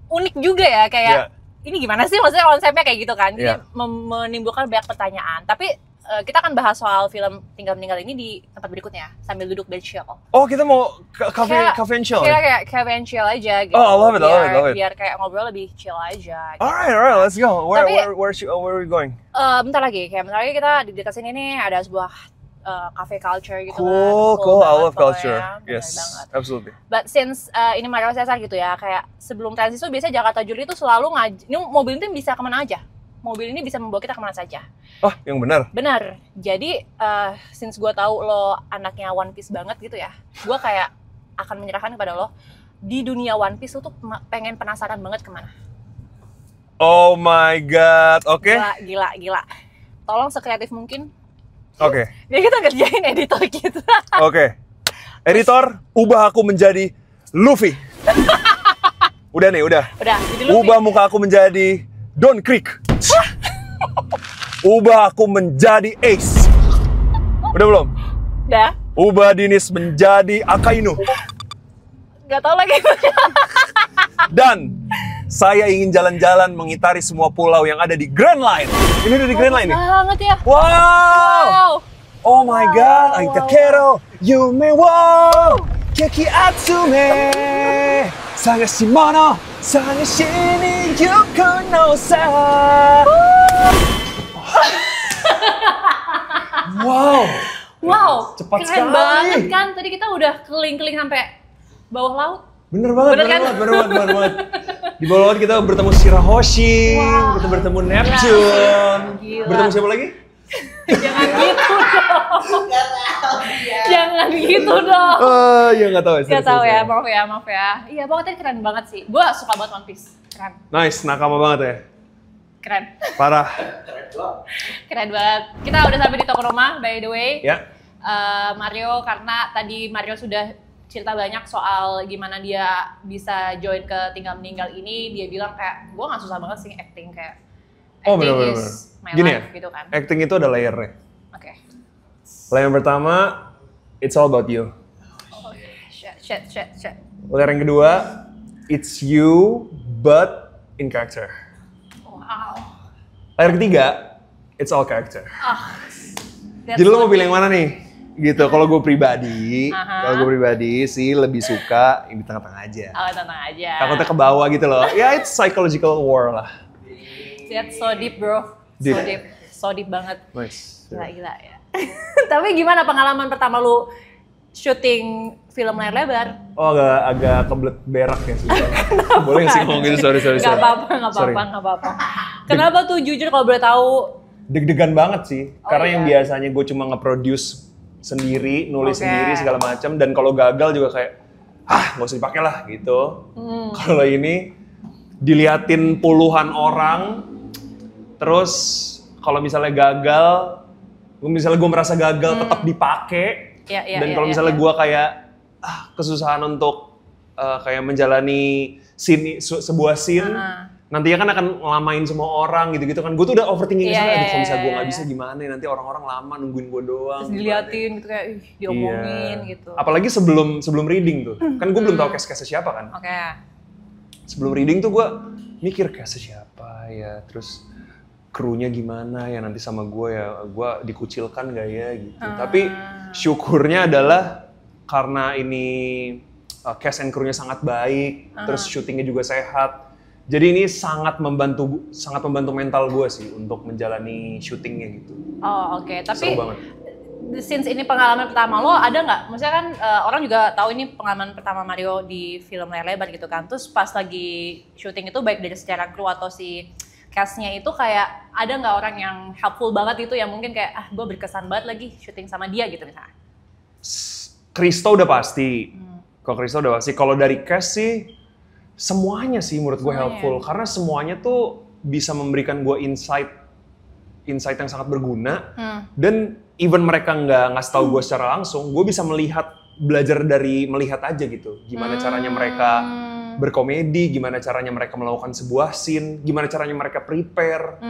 unik juga ya, kayak ini gimana sih maksudnya konsepnya kayak gitu kan. Jadi menimbulkan banyak pertanyaan. Tapi kita akan bahas soal film Tinggal Meninggal ini di tempat berikutnya sambil duduk dan chill. Oh, kita mau cafe and chill? Kayak cafe and chill aja gitu. Oh, I love it. Biar kayak ngobrol lebih chill aja. Gitu. Alright, let's go. Where are we going? Bentar lagi kita di dekat sini nih ada sebuah cafe culture gitu. Cool. I love culture. Ya. Yes, absolutely. But since ini Mario Cesar gitu ya, kayak sebelum transit tuh biasanya Jakarta Juli itu selalu ini mobil itu bisa kemana aja. Mobil ini bisa membawa kita kemana saja. Oh, yang benar? Benar. Jadi, since gue tahu lo anaknya One Piece banget gitu ya, gue kayak akan menyerahkan kepada lo, di dunia One Piece lo tuh pengen penasaran banget kemana? Oh my god, oke. Gila. Tolong sekreatif mungkin. Oke. Biar kita ngerjain editor kita. Oke. Editor, ubah aku menjadi Luffy. Udah. Jadi Luffy. Ubah muka aku menjadi Don Krieg. Ubah aku menjadi Ace. Udah belum? Udah. Ubah Dinis menjadi Akainu. Gak tau lagi. Dan saya ingin jalan-jalan mengitari semua pulau yang ada di Grand Line. Ini udah di Grand Line nih. Banget ya. Wow. Oh my god, Aikakero yume wo keki atsume sagashimono sagashini yuko no sa. Wow, cepat keren sekali. banget kan. Tadi kita udah keliling-keliling sampai bawah laut. Bener banget. Di bawah laut kita bertemu Shirahoshi, kita bertemu Neptune. Gila. Bertemu siapa lagi? Jangan gitu dong. Jangan gitu dong. Ya nggak tahu. Nggak tahu ya, maaf ya. Iya, pokoknya tadi keren banget sih. Gue suka banget One Piece. Keren. Nice, nakama banget ya. Keren. Parah. Keren banget. Kita udah sampai di toko rumah, by the way. Ya. Mario, karena tadi Mario sudah cerita banyak soal gimana dia bisa join ke Tinggal Meninggal ini. Dia bilang kayak, gue nggak susah banget sih acting kayak. Bener. My Gini life, ya, gitu kan. acting itu ada layernya. Oke. Layer pertama, it's all about you. Shit. Layer yang kedua, it's you but in character. Wow. Layer ketiga, it's all character. That's Jadi lo mau pilih yang mana nih? Gitu. Kalau gue pribadi sih lebih suka yang di tengah-tengah aja. Oh, tenang aja. Takutnya ke bawah gitu loh. Ya, it's psychological war lah. That's so deep, bro. So deep banget. Nice. Gila ya. Tapi gimana pengalaman pertama lu syuting film layar lebar? Oh, agak kebelet berak ya sih. Boleh nggak sih ngomong gitu? Sorry. Gak apa-apa. Kenapa tuh jujur kalau boleh tahu? Deg-degan banget sih. Karena yang biasanya gue cuma nge-produce sendiri, nulis sendiri segala macam, dan kalau gagal juga kayak nggak usah dipakai lah gitu. Kalau ini diliatin puluhan orang, terus kalau misalnya gagal, gue merasa gagal tetap dipakai. Dan kalau misalnya gue kayak kesusahan untuk kayak menjalani sebuah scene, nantinya kan akan ngelamain semua orang gitu-gitu kan. Gue tuh udah overthinking kalau misalnya gue nggak bisa gimana, nanti orang-orang lama nungguin gue doang. Terus diliatin gitu kayak diomongin gitu. Apalagi sebelum reading tuh, kan gue belum tahu cast-castnya siapa kan. Sebelum reading tuh gue mikir castnya siapa ya, terus krunya gimana ya nanti sama gue ya, gue dikucilkan gak ya gitu. Tapi syukurnya adalah karena ini cast and krunya sangat baik, terus syutingnya juga sehat. Jadi ini sangat membantu mental gue sih untuk menjalani syutingnya gitu. Oh oke. Tapi seru banget. Since ini pengalaman pertama lo, ada nggak? Maksudnya kan orang juga tahu ini pengalaman pertama Mario di film layar lebar gitu kan. Terus pas lagi syuting itu baik dari secara kru atau si cast-nya itu kayak ada nggak orang yang helpful banget itu yang mungkin kayak gue berkesan banget lagi syuting sama dia gitu misalnya? Kristo udah pasti. Kalau Kristo udah pasti. Kalau dari cast sih Semuanya sih menurut gue helpful, karena semuanya tuh bisa memberikan gue insight yang sangat berguna. Dan even mereka nggak ngasih tahu gue secara langsung, gue bisa belajar dari melihat aja gitu. Gimana caranya mereka berkomedi, gimana caranya mereka melakukan sebuah scene, gimana caranya mereka prepare,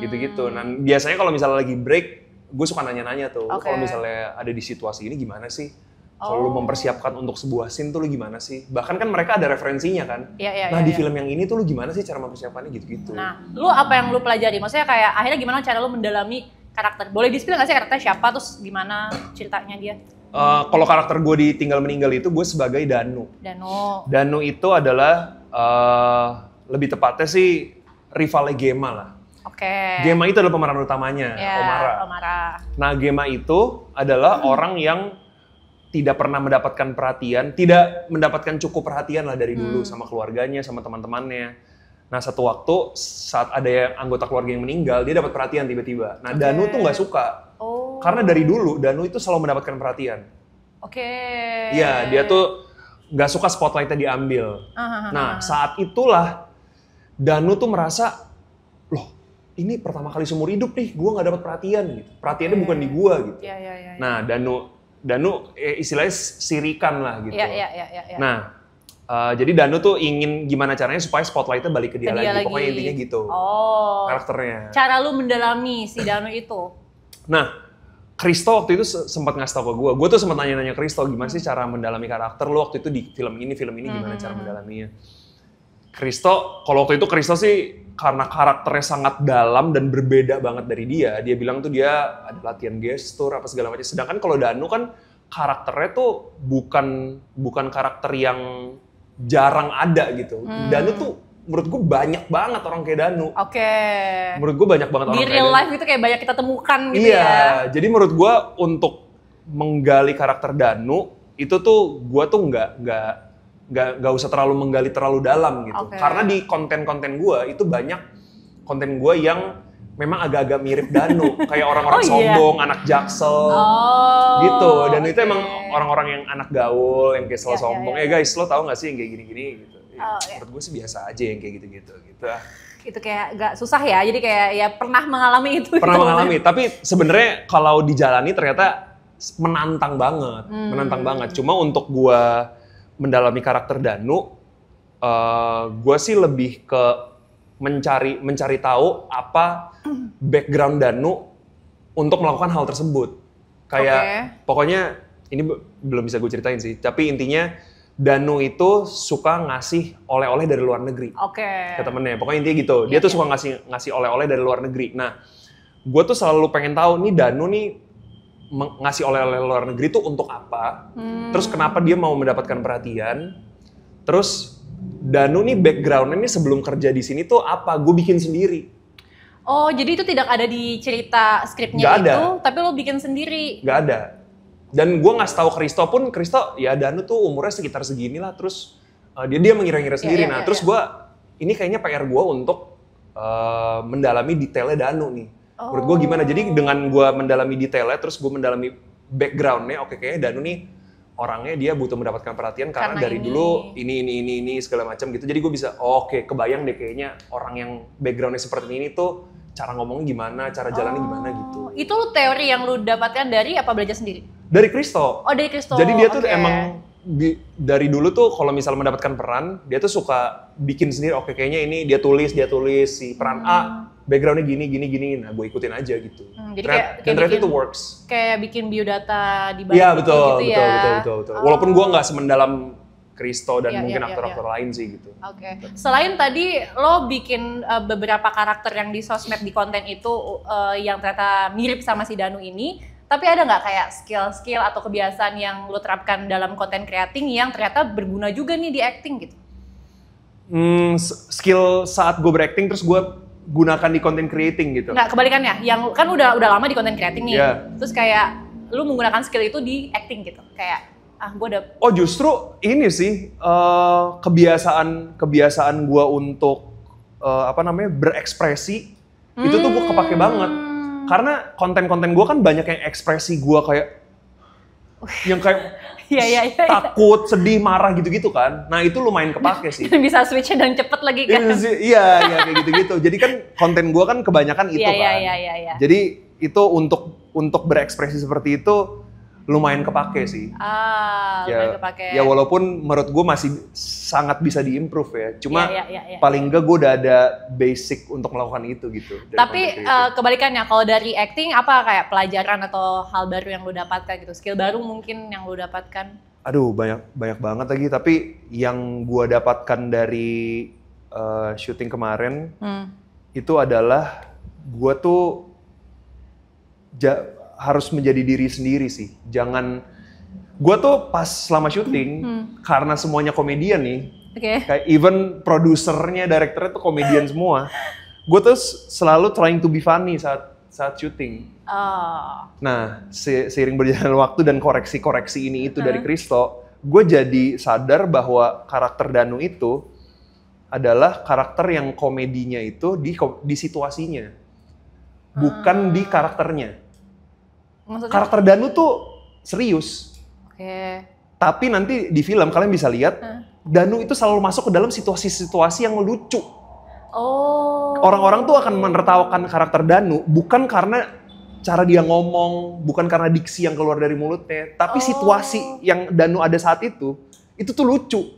gitu-gitu. Nah biasanya kalau misalnya lagi break, gue suka nanya-nanya tuh, kalau misalnya ada di situasi ini gimana sih? Kalau lu mempersiapkan untuk sebuah scene tuh lu gimana sih? Bahkan kan mereka ada referensinya kan? Nah di film yang ini tuh lu gimana sih cara mempersiapkannya gitu-gitu. Nah, lu apa yang lu pelajari? Maksudnya kayak akhirnya gimana cara lu mendalami karakter? Boleh di-spill nggak sih karakternya siapa, terus gimana ceritanya dia? Kalau karakter gue di Tinggal Meninggal itu gue sebagai Danu. Danu itu adalah lebih tepatnya sih rivalnya Gema lah. Gema itu adalah pemeran utamanya, Omara. Nah Gema itu adalah orang yang tidak pernah mendapatkan perhatian, tidak mendapatkan cukup perhatian lah dari dulu sama keluarganya, sama teman-temannya. Nah satu waktu saat ada yang anggota keluarga yang meninggal, dia dapat perhatian tiba-tiba. Nah Danu tuh nggak suka, karena dari dulu Danu itu selalu mendapatkan perhatian. Iya, dia tuh nggak suka spotlightnya diambil. Nah saat itulah Danu tuh merasa, loh ini pertama kali seumur hidup nih, gue nggak dapat perhatian gitu. Perhatiannya bukan di gue gitu. Nah Danu istilahnya sirikan lah gitu. Nah, jadi Danu tuh ingin gimana caranya supaya spotlightnya balik ke dia lagi. Pokoknya intinya gitu. Karakternya. Cara lu mendalami si Danu itu. Nah, Kristo waktu itu sempat ngasih tau ke gue. Gue tuh sempat nanya-nanya Kristo, gimana sih cara mendalami karakter lu waktu itu di film ini gimana cara mendalaminya. Kalau waktu itu Kristo sih karena karakternya sangat dalam dan berbeda banget dari dia bilang tuh dia ada latihan gestur apa segala macam. Sedangkan kalau Danu kan karakternya tuh bukan karakter yang jarang ada gitu. Danu tuh menurut gue banyak banget orang kayak Danu. Menurut gue banyak banget orang kayak Danu. Di real life itu kayak banyak kita temukan gitu ya. Iya, jadi menurut gue untuk menggali karakter Danu itu tuh gue tuh nggak usah terlalu menggali terlalu dalam gitu. Karena di konten-konten gue itu banyak konten gue yang memang agak-agak mirip Danu, kayak orang-orang sombong, anak jaksel, gitu. Dan itu emang orang-orang yang anak gaul, yang kayak selalu sombong. Guys, lo tau nggak sih yang kayak gini-gini gitu. Menurut gue sih biasa aja yang kayak gitu-gitu. Itu kayak gak susah ya, jadi kayak ya pernah mengalami itu. Pernah mengalami, tapi sebenarnya kalau dijalani ternyata menantang banget. Cuma untuk gue mendalami karakter Danu, gue sih lebih ke mencari tahu apa background Danu untuk melakukan hal tersebut. Kayak pokoknya ini belum bisa gue ceritain sih, tapi intinya Danu itu suka ngasih oleh-oleh dari luar negeri ke temennya. Pokoknya intinya gitu, dia tuh suka ngasih oleh-oleh dari luar negeri. Nah, gue tuh selalu pengen tahu nih Danu nih ngasih oleh-oleh luar negeri itu untuk apa? Terus kenapa dia mau mendapatkan perhatian? Terus Danu nih background-nya nih sebelum kerja di sini tuh apa? Gue bikin sendiri. Oh, jadi itu tidak ada di cerita skripnya itu, tapi lo bikin sendiri? Gak ada. Dan gue ngasih tahu Kristo ya Danu tuh umurnya sekitar segini lah. Terus dia mengira-ngira sendiri. Terus gue ini kayaknya PR gue untuk mendalami detailnya Danu nih. Menurut gue gimana? Jadi dengan gue mendalami detailnya, terus gue mendalami background-nya, kayaknya Danu nih orangnya dia butuh mendapatkan perhatian karena dari dulu ini segala macam gitu. Jadi gue bisa, kebayang deh kayaknya orang yang background-nya seperti ini tuh cara ngomongnya gimana, cara jalannya gimana gitu. Itu teori yang lu dapatkan dari apa belajar sendiri? Dari Kristo. Dari Kristo. Jadi dia tuh emang dari dulu tuh kalau misal mendapatkan peran, dia tuh suka bikin sendiri. Kayaknya ini dia tulis si peran A, background-nya gini. Nah, gue ikutin aja gitu. Jadi kayak ternyata itu works. Kayak bikin biodata di balik betul, gitu ya. Betul. Walaupun gue nggak semendalam Kristo dan mungkin aktor-aktor lain sih gitu. Selain tadi lo bikin beberapa karakter yang di sosmed di konten itu yang ternyata mirip sama si Danu ini, tapi ada nggak kayak skill atau kebiasaan yang lo terapkan dalam konten creating yang ternyata berguna juga nih di acting gitu? Skill saat gue berakting terus gue gunakan di content creating gitu. Nggak, kebalikannya. Yang kan udah lama di content creating nih. Terus kayak lu menggunakan skill itu di acting gitu. Kayak gue udah... Oh justru ini sih kebiasaan gue untuk berekspresi itu tuh gue kepake banget. Karena konten-konten gue kan banyak yang ekspresi gue kayak Yang kayak takut, sedih, marah gitu-gitu kan. Nah itu lumayan kepake sih. Bisa switch-nya dan cepet lagi kan. Iya, kayak gitu-gitu. Jadi kan konten gue kan kebanyakan itu kan. Iya. Jadi itu untuk berekspresi seperti itu lumayan kepake sih. Lumayan kepake. Ya walaupun menurut gue masih sangat bisa diimprove ya. Cuma paling enggak gue udah ada basic untuk melakukan itu gitu. Tapi kebalikannya, kalau dari acting apa kayak pelajaran atau hal baru yang lo dapatkan gitu? Skill baru mungkin yang lo dapatkan? Aduh banyak banget lagi. Tapi yang gue dapatkan dari syuting kemarin itu adalah gue tuh harus menjadi diri sendiri sih. Gue tuh pas selama syuting, karena semuanya komedian nih, kayak even produsernya, direkturnya tuh komedian semua, gue tuh selalu trying to be funny saat syuting. Nah, seiring berjalan waktu dan koreksi-koreksi ini itu dari Christo, gue jadi sadar bahwa karakter Danu itu adalah karakter yang komedinya itu di situasinya, bukan di karakternya. Maksudnya? Karakter Danu tuh serius. Tapi nanti di film kalian bisa lihat Danu itu selalu masuk ke dalam situasi-situasi yang lucu. Orang-orang tuh akan menertawakan karakter Danu bukan karena cara dia ngomong, bukan karena diksi yang keluar dari mulutnya, tapi situasi yang Danu ada saat itu tuh lucu.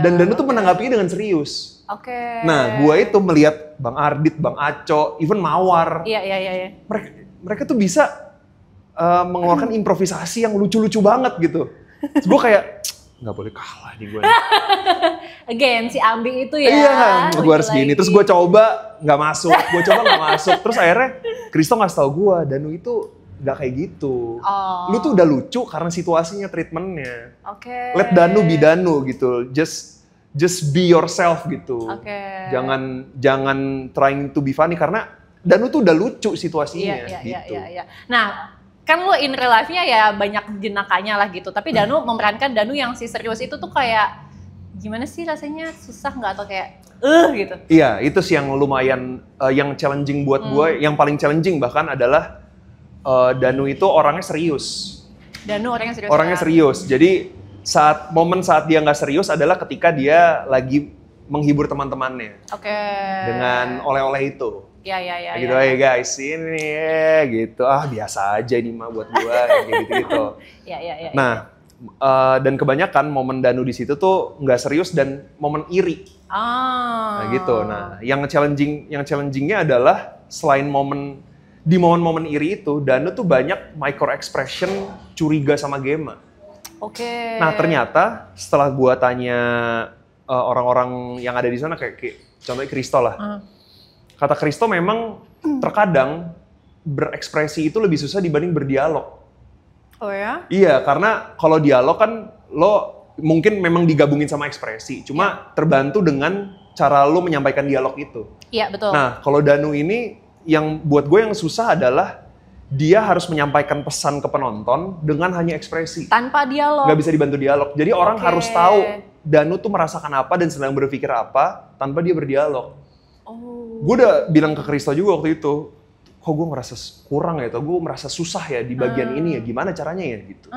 Dan Danu tuh menanggapinya dengan serius. Nah, gua itu melihat Bang Ardit, Bang Aco, even Mawar. Iya. Mereka tuh bisa mengeluarkan improvisasi yang lucu-lucu banget gitu. Terus gue kayak, nggak boleh kalah nih gue. Again, si Ambi itu ya. Iya, gue harus gini. Terus gue coba, nggak masuk. Terus akhirnya, Christo ngasih tau gue, Danu itu nggak kayak gitu. Lu tuh udah lucu karena situasinya, treatmentnya. Let Danu be Danu gitu. Just be yourself gitu. Jangan trying to be funny karena Danu tuh udah lucu situasinya. Iya. Nah, kan lo in real life-nya ya banyak jenakanya lah gitu. Tapi Danu memerankan Danu yang si serius itu tuh kayak gimana sih rasanya, susah nggak atau kayak gitu? Iya, itu sih yang lumayan yang challenging buat gue. Yang paling challenging bahkan adalah Danu itu orangnya serius. Danu orangnya serius. Orangnya serius. Jadi momen saat dia nggak serius adalah ketika dia lagi menghibur teman-temannya. Dengan oleh-oleh itu. Iya. Gitu aja guys, ini gitu. Biasa aja ini mah buat gua gitu. Iya. Nah, dan kebanyakan momen Danu di situ tuh nggak serius dan momen iri. Nah gitu. Nah, yang challengingnya adalah selain di momen-momen iri itu, Danu tuh banyak micro expression curiga sama Gema. Nah, ternyata setelah gua tanya orang-orang yang ada di sana kayak contohnya Christo lah. Kata Christo memang terkadang berekspresi itu lebih susah dibanding berdialog. Iya, karena kalau dialog kan lo mungkin memang digabungin sama ekspresi, cuma terbantu dengan cara lo menyampaikan dialog itu. Iya, betul. Nah, kalau Danu ini yang buat gue yang susah adalah dia harus menyampaikan pesan ke penonton dengan hanya ekspresi. Tanpa dialog. Gak bisa dibantu dialog. Jadi orang harus tahu Danu tuh merasakan apa dan sedang berpikir apa tanpa dia berdialog. Gue udah bilang ke Christo juga waktu itu, kok gue merasa kurang ya, gue merasa susah ya di bagian ini ya, gimana caranya ya gitu.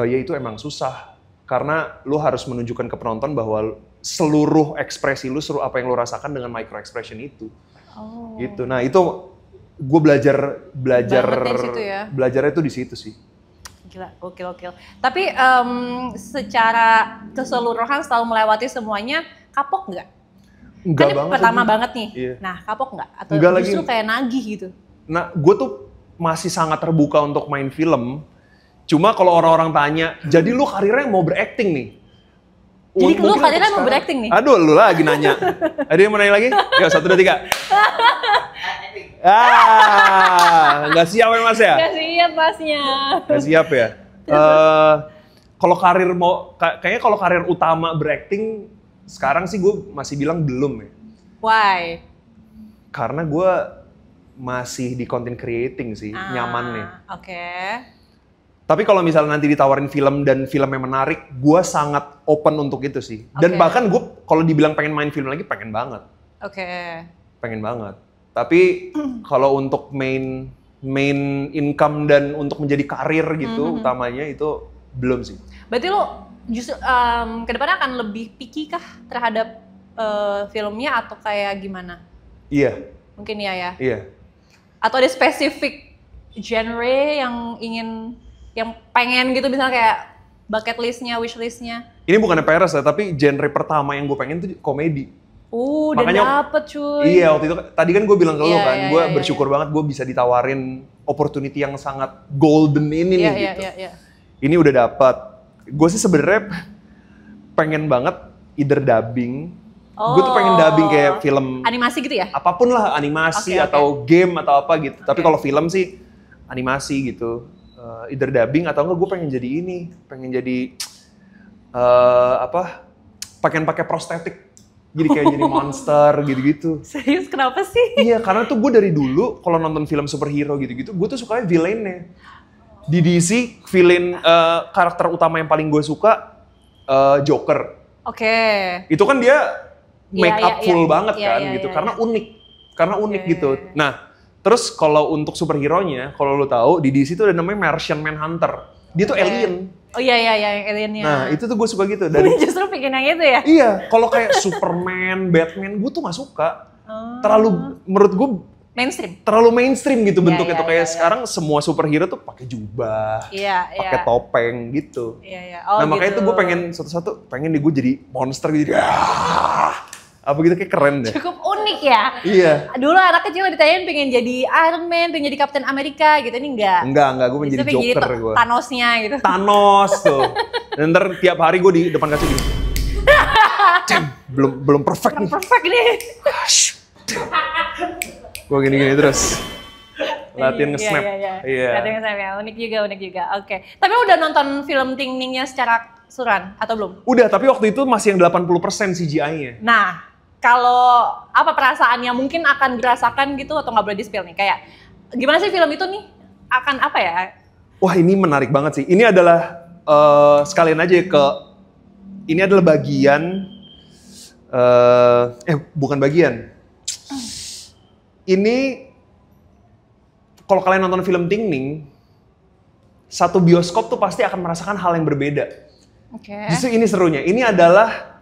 Ya itu emang susah, karena lu harus menunjukkan ke penonton bahwa seluruh ekspresi lu, seluruh apa yang lu rasakan dengan micro expression itu. Gitu. Nah itu gue belajarnya tuh di situ sih. Gila, gokil. Tapi secara keseluruhan setelah melewati semuanya, kapok nggak? Enggak kan ini pertama banget nih. Iya. Nah, kapok nggak? Atau enggak justru lagi. Kayak nagih gitu? Nah, gue tuh masih sangat terbuka untuk main film. Cuma kalau orang-orang tanya, jadi lu karirnya mau berakting nih? Jadi lu karirnya mau berakting nih? Aduh, lu lagi nanya. Ada yang mau nanya lagi? Yuk, 1, 2, 3. Nggak siap ya Mas ya? Nggak siap Masnya. Nggak siap ya? Kalau karir kayaknya kalau karir utama berakting, sekarang sih gue masih bilang belum ya. Why? Karena gue masih di content creating sih, nyamannya. Tapi kalau misalnya nanti ditawarin film dan filmnya menarik, gue sangat open untuk itu sih. Dan bahkan gue kalau dibilang pengen main film lagi, pengen banget. Pengen banget. Tapi kalau untuk main main income dan untuk menjadi karir gitu utamanya itu belum sih. Berarti lo justru kedepannya akan lebih picky kah terhadap filmnya atau kayak gimana? Iya. Mungkin ya. Iya. Atau ada spesifik genre yang pengen gitu, misalnya kayak bucket listnya, wish listnya? Ini bukannya peres ya, tapi genre pertama yang gue pengen tuh komedi. Makanya, udah dapet cuy. Iya, waktu itu tadi kan gue bilang ke lo kan, gue bersyukur banget gue bisa ditawarin opportunity yang sangat golden ini nih gitu. Ini udah dapet. Gue sih sebenarnya pengen banget either dubbing. Gue tuh pengen dubbing kayak film animasi gitu ya? Apapun lah, animasi atau game atau apa gitu. Tapi kalau film sih animasi gitu. Either dubbing atau enggak gue pengen jadi ini, pengen jadi pengen pakai prostetik. Jadi kayak jadi monster gitu-gitu. Serius, kenapa sih? Iya, karena tuh gue dari dulu kalau nonton film superhero gitu-gitu, gue tuh sukanya villainnya. Di DC, villain karakter utama yang paling gue suka Joker. Oke. Itu kan dia make up full banget kan gitu, karena unik gitu. Nah, terus kalau untuk superhero-nya, kalau lo tahu di DC itu ada namanya Martian Manhunter. Dia tuh alien. Oh iya yang aliennya. Nah, itu tuh gue suka gitu. Dan justru bikin yang itu ya? Iya, kalau kayak Superman, Batman, gue tuh gak suka. Terlalu, menurut gue mainstream. Terlalu mainstream gitu bentuknya tuh kayak sekarang semua superhero tuh pakai jubah, pakai topeng gitu. Oh, nah makanya gitu. tuh gue pengen satu-satu pengen gue jadi monster gitu, apa gitu kayak keren deh. Cukup unik ya. Iya. Dulu anak kecil ditanyain pengen jadi Iron Man, pengen jadi Captain America gitu, ini enggak. Enggak, gue pengen jadi Joker gue. Thanosnya gitu. Thanos tuh. Dan ntar tiap hari gue di depan kaca gini. belum perfect nih. Perfect nih. Gue gini-gini terus. Latihan nge-snap. Iya. Latihan nge-snap ya, unik juga. Oke. Tapi udah nonton film Ting Ningnya secara keseluruhan atau belum? Udah, tapi waktu itu masih yang 80% CGI-nya. Nah, kalau apa perasaan yang mungkin akan dirasakan gitu atau nggak boleh di-spill nih? Kayak gimana sih film itu nih? Akan apa ya? Wah, ini menarik banget sih. Ini adalah sekalian aja ini adalah bagian bukan bagian. Ini kalau kalian nonton film Ting Ning, satu bioskop tuh pasti akan merasakan hal yang berbeda. Justru ini serunya. Ini adalah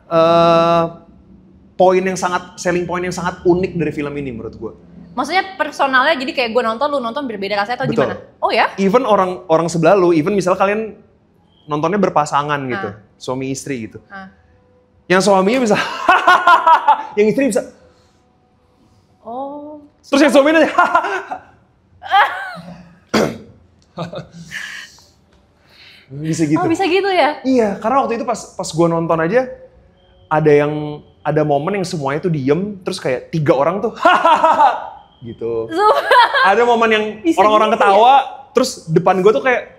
selling point yang sangat unik dari film ini menurut gue. Maksudnya personalnya, jadi kayak gue nonton, lu nonton berbeda rasanya atau gimana? Oh ya? Even orang sebelah lu, even misalnya kalian nontonnya berpasangan gitu, suami istri gitu. Yang suaminya bisa, yang istri bisa. Oh. Terus yang suaminya nanya, bisa gitu. Oh, bisa gitu ya? Iya, karena waktu itu pas gue nonton aja ada momen yang semuanya tuh diem, terus kayak 3 orang tuh gitu. Ada momen yang orang-orang ketawa, terus depan gue tuh kayak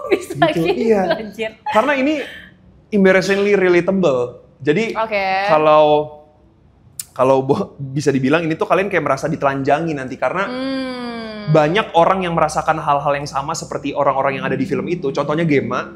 bisa gitu. Iya. Anjir. Karena ini embarrassingly relatable. Jadi kalau bisa dibilang ini tuh kalian kayak merasa ditelanjangi nanti karena banyak orang yang merasakan hal-hal yang sama seperti orang-orang yang ada di film itu. Contohnya Gemma.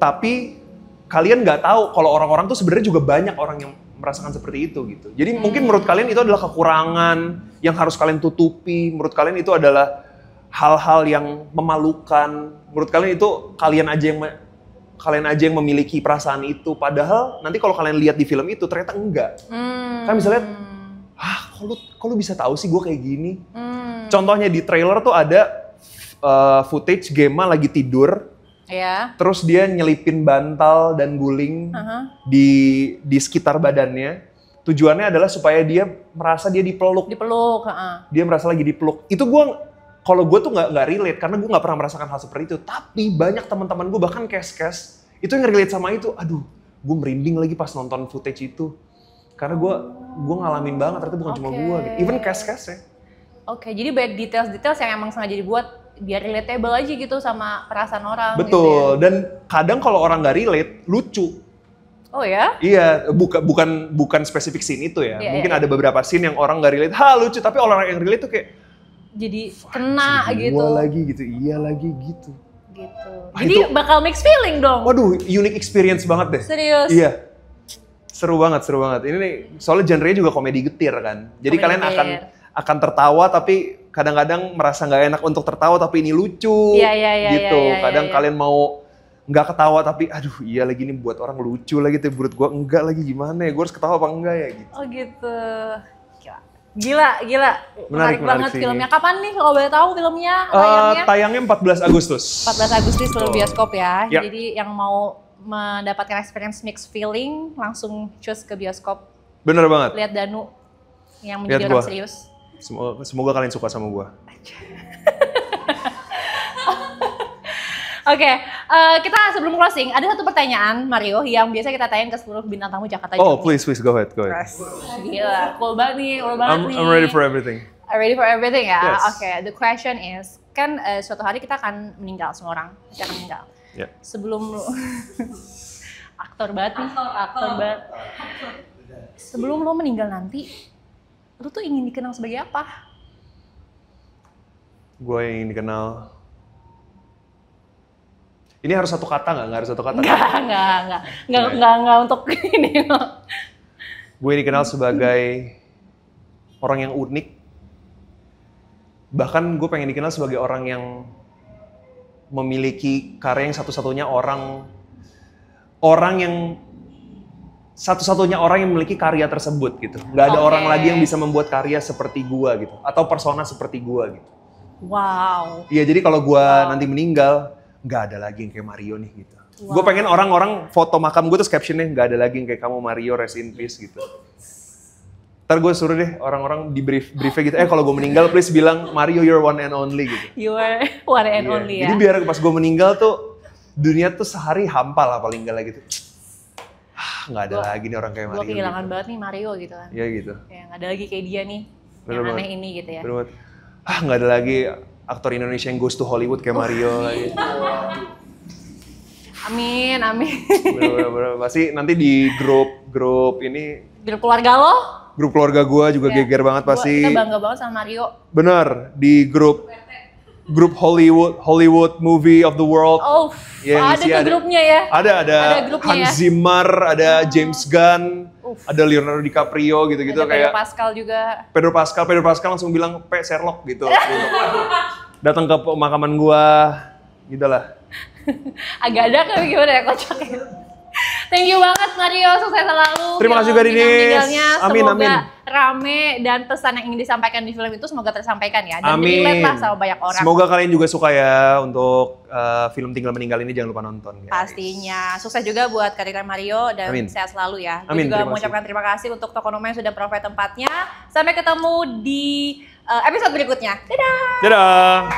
Tapi kalian nggak tahu kalau orang-orang tuh sebenarnya juga banyak orang yang merasakan seperti itu gitu. Jadi mungkin menurut kalian itu adalah kekurangan yang harus kalian tutupi. Menurut kalian itu adalah hal-hal yang memalukan. Menurut kalian itu kalian aja yang memiliki perasaan itu. Padahal nanti kalau kalian lihat di film itu ternyata enggak. Kan misalnya, kok lu bisa tahu sih gue kayak gini? Contohnya di trailer tuh ada footage Gemma lagi tidur. Terus dia nyelipin bantal dan guling di sekitar badannya. Tujuannya adalah supaya dia merasa dia dipeluk. Dia merasa lagi dipeluk. Itu kalau gue tuh nggak relate karena gue nggak pernah merasakan hal seperti itu. Tapi banyak teman-teman gue bahkan kes itu yang relate sama itu. Aduh, gue merinding lagi pas nonton footage itu. Karena gue ngalamin banget. Ternyata bukan cuma gue. Gitu. Even kes-kesnya. Jadi banyak details-details yang emang sengaja dibuat biar relatable aja gitu sama perasaan orang. Betul. Gitu ya. Dan kadang kalau orang nggak relate, lucu. Oh ya? Iya, bukan spesifik scene itu ya. Mungkin ada beberapa scene yang orang nggak relate, lucu. Tapi orang yang relate tuh kayak jadi kena gitu. Gua lagi gitu, iya lagi gitu. Jadi bakal mix feeling dong. Waduh, unique experience banget deh. Serius? Iya. Seru banget. Ini nih, soalnya genre-nya juga komedi getir kan. Jadi kalian akan tertawa tapi kadang-kadang merasa nggak enak untuk tertawa tapi ini lucu gitu. Kadang kalian mau nggak ketawa tapi aduh iya lagi nih buat orang lucu lagi tuh, menurut gue enggak lagi, gimana ya, gue harus ketawa apa enggak ya gitu. Oh gitu. Gila. Menarik banget sih filmnya. Kapan nih kalau boleh tahu filmnya tayangnya? Tayangnya 14 Agustus. 14 Agustus seluruh bioskop ya. Jadi yang mau mendapatkan experience mixed feeling langsung choose ke bioskop. Bener banget. Lihat Danu yang menjadi orang serius. Semoga kalian suka sama gue. Oke, kita sebelum closing, ada satu pertanyaan Mario yang biasa kita tanya ke seluruh bintang tamu Jakarta. Oh, please, go ahead. Gila, cool banget nih, I'm ready for everything. Ready for everything ya? Yes. Oke, the question is, kan suatu hari kita akan meninggal, semua orang akan meninggal. Yeah. Sebelum lu, aktor banget nih, aktor banget. Sebelum lo meninggal nanti, lu tuh ingin dikenal sebagai apa? Gue yang ingin dikenal. Ini harus satu kata nggak? Nggak harus satu kata? Nggak untuk ini. Gue dikenal sebagai orang yang unik. Bahkan gue pengen dikenal sebagai orang yang memiliki karya yang satu-satunya orang yang memiliki karya tersebut gitu. Nggak ada orang lagi yang bisa membuat karya seperti gue gitu, atau persona seperti gue gitu. Wow. Iya, jadi kalau gue nanti meninggal, nggak ada lagi yang kayak Mario nih gitu. Wow. Gue pengen orang-orang foto makam gue terus captionnya nggak ada lagi yang kayak kamu Mario, rest in peace gitu. Ntar gue suruh deh orang-orang di briefnya gitu, kalau gue meninggal please bilang Mario you're one and only gitu. You are one and only ya. Jadi biar pas gue meninggal tuh dunia tuh sehari hampa lah paling nggak lagi tuh. Nggak ada lagi nih orang kayak Mario. Gue kehilangan gitu. banget nih Mario gitu kan. Iya gitu. Ya nggak ada lagi kayak dia nih, yang aneh ini gitu ya. Bener banget. Nggak ada lagi aktor Indonesia yang goes to Hollywood kayak Mario lagi. Amin. Bener. Pasti nanti di grup ini. Grup keluarga lo? Grup keluarga gue juga geger banget pasti. Kita bangga banget sama Mario. Bener, di grup Hollywood Movie of the World. Oh, ada tuh grupnya ya? Ada Hans Zimmer, ada James Gunn, ada Leonardo DiCaprio gitu-gitu kayak. Pedro Pascal langsung bilang Sherlock gitu. Datang ke pemakaman gua, gitu lah. Agak ada kan gimana ya kocaknya. Thank you banget Mario, sukses selalu. Terima kasih juga Dinis. Amin. Semoga rame dan pesan yang ingin disampaikan di film itu semoga tersampaikan ya. Dan relate lah sama banyak orang. Semoga kalian juga suka ya untuk film Tinggal Meninggal ini, jangan lupa nonton. Guys. Pastinya. Sukses juga buat karir Mario dan sehat selalu ya. Amin. Juga mengucapkan terima kasih untuk Tokonoma yang sudah provide tempatnya. Sampai ketemu di episode berikutnya. Dadah!